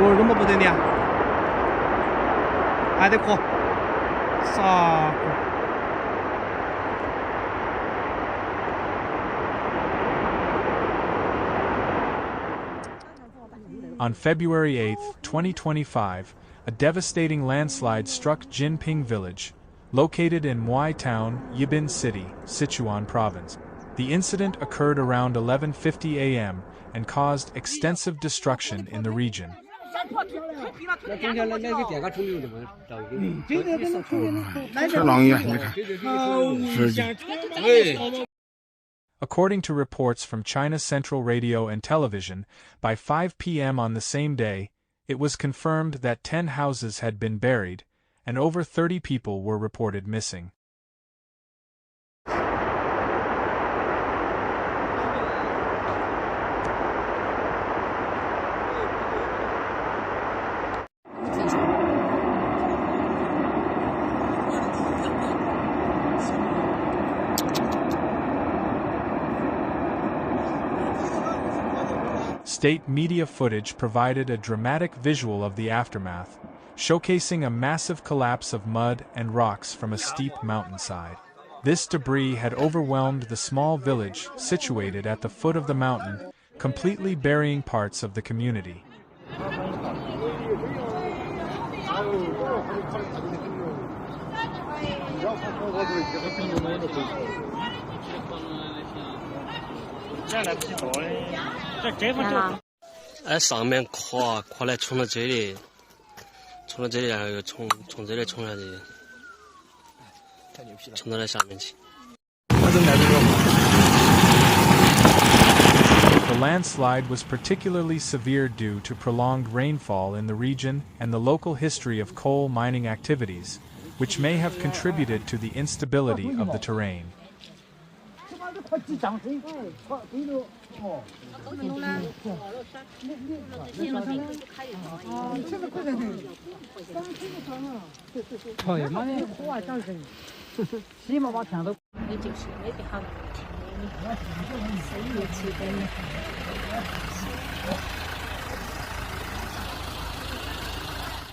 얼마 보더냐? 아, 됐고. 싹. On February 8, 2025, a devastating landslide struck Jinping Village, located in Muai Town, Yibin City, Sichuan Province. The incident occurred around 11:50 a.m. and caused extensive destruction in the region. According to reports from China's Central Radio and Television, by 5 p.m. on the same day, it was confirmed that 10 houses had been buried, and over 30 people were reported missing. State media footage provided a dramatic visual of the aftermath, showcasing a massive collapse of mud and rocks from a steep mountainside. This debris had overwhelmed the small village situated at the foot of the mountain, completely burying parts of the community. The landslide was particularly severe due to prolonged rainfall in the region and the local history of coal mining activities, which may have contributed to the instability of the terrain.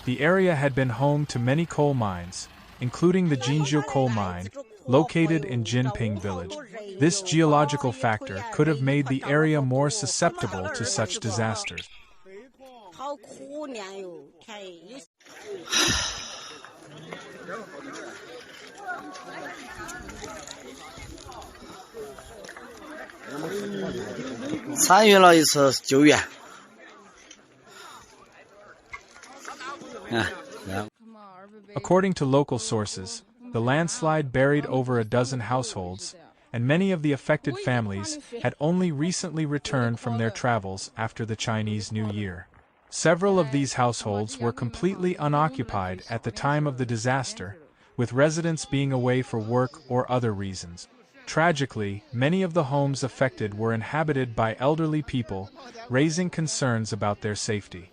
The area had been home to many coal mines, including the Jinping coal mine, located in Jinping Village. This geological factor could have made the area more susceptible to such disasters. According to local sources, the landslide buried over a dozen households, and many of the affected families had only recently returned from their travels after the Chinese New Year. Several of these households were completely unoccupied at the time of the disaster, with residents being away for work or other reasons. Tragically, many of the homes affected were inhabited by elderly people, raising concerns about their safety.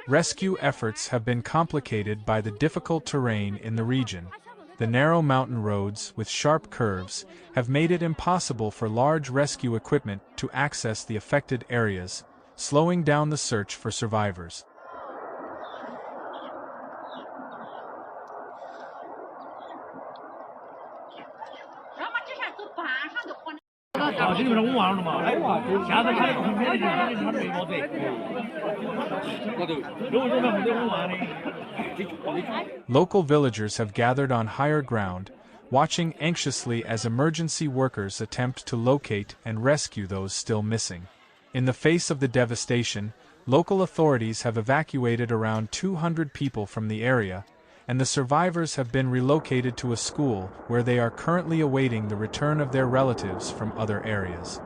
Rescue efforts have been complicated by the difficult terrain in the region. The narrow mountain roads with sharp curves have made it impossible for large rescue equipment to access the affected areas, slowing down the search for survivors. Local villagers have gathered on higher ground, watching anxiously as emergency workers attempt to locate and rescue those still missing. In the face of the devastation, local authorities have evacuated around 200 people from the area, and the survivors have been relocated to a school where they are currently awaiting the return of their relatives from other areas.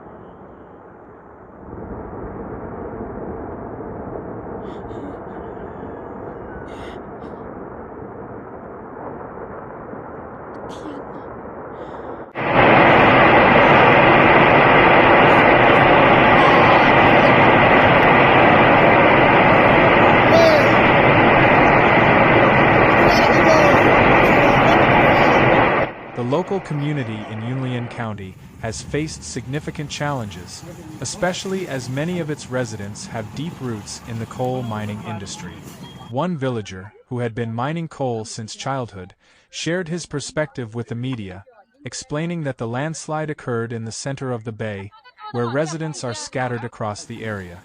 local community in Yunlin County has faced significant challenges, especially as many of its residents have deep roots in the coal mining industry. One villager, who had been mining coal since childhood, shared his perspective with the media, explaining that the landslide occurred in the center of the bay, where residents are scattered across the area.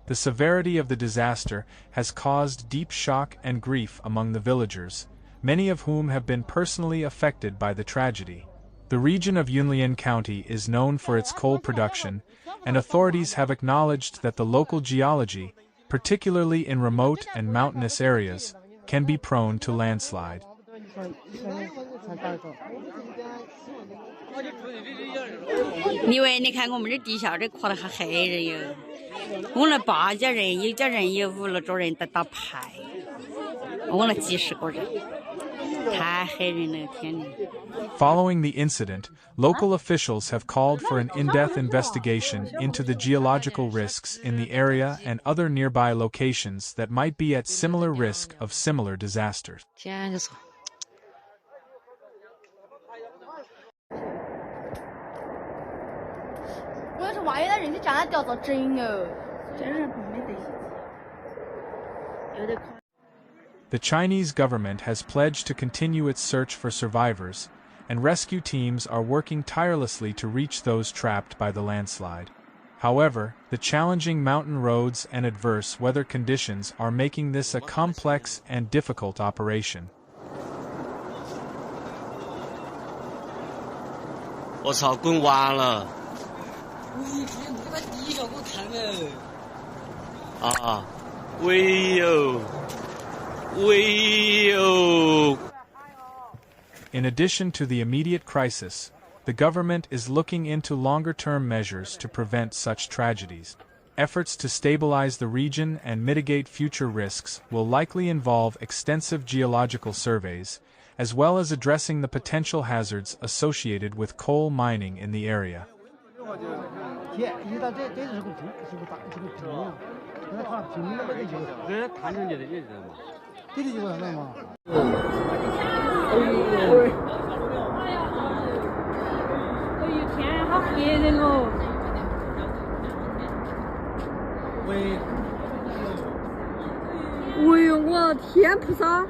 The severity of the disaster has caused deep shock and grief among the villagers, many of whom have been personally affected by the tragedy. The region of Yunlin County is known for its coal production, and authorities have acknowledged that the local geology, particularly in remote and mountainous areas, can be prone to landslide. 因为你看我们这地下这垮得还黑着哟，我那8家人，1家人有5、6桌人在打牌，我那几10个人，太黑人了，天哪！ Following the incident, local officials have called for an in-depth investigation into the geological risks in the area and other nearby locations that might be at similar risk of similar disasters. 我要是万一那人家将来掉到整哦，真是没得戏。有点快。 The Chinese government has pledged to continue its search for survivors, and rescue teams are working tirelessly to reach those trapped by the landslide. However, the challenging mountain roads and adverse weather conditions are making this a complex and difficult operation. 我操，滚完了！啊，喂哟！ In addition to the immediate crisis, the government is looking into longer-term measures to prevent such tragedies. Efforts to stabilize the region and mitigate future risks will likely involve extensive geological surveys, as well as addressing the potential hazards associated with coal mining in the area. Oi, 我天菩萨！